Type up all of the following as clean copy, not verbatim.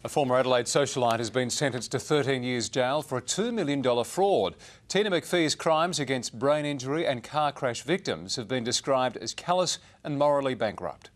A former Adelaide socialite has been sentenced to 13 years jail for a $2 million fraud. Tina McPhee's crimes against brain injury and car crash victims have been described as callous and morally bankrupt.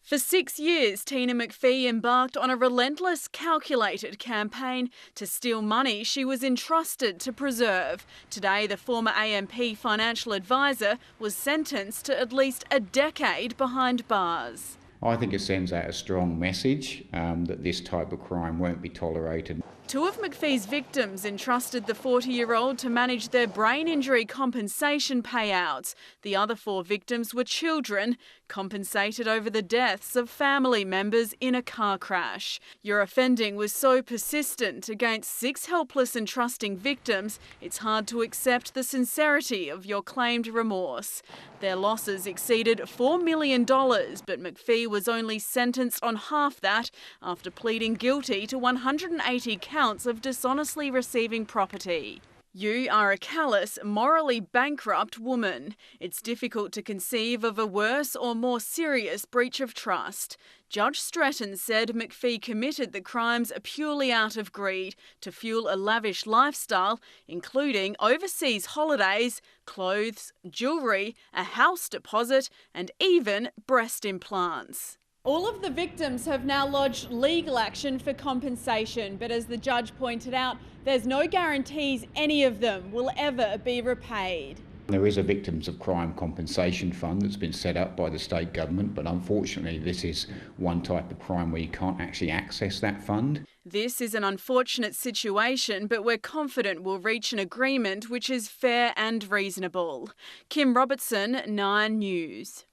For 6 years, Tina McPhee embarked on a relentless, calculated campaign to steal money she was entrusted to preserve. Today, the former AMP financial advisor was sentenced to at least a decade behind bars. I think it sends out a strong message that this type of crime won't be tolerated. Two of McPhee's victims entrusted the 40-year-old to manage their brain injury compensation payouts. The other 4 victims were children, compensated over the deaths of family members in a car crash. Your offending was so persistent against 6 helpless and trusting victims, it's hard to accept the sincerity of your claimed remorse. Their losses exceeded $4 million, but McPhee was only sentenced on half that after pleading guilty to 180 counts of dishonestly receiving property. You are a callous, morally bankrupt woman. It's difficult to conceive of a worse or more serious breach of trust. Judge Stratton said McPhee committed the crimes purely out of greed to fuel a lavish lifestyle, including overseas holidays, clothes, jewellery, a house deposit, and even breast implants. All of the victims have now lodged legal action for compensation, but as the judge pointed out, there's no guarantees any of them will ever be repaid. There is a Victims of Crime Compensation Fund that's been set up by the state government, but unfortunately this is one type of crime where you can't actually access that fund. This is an unfortunate situation, but we're confident we'll reach an agreement which is fair and reasonable. Kim Robertson, 9 News.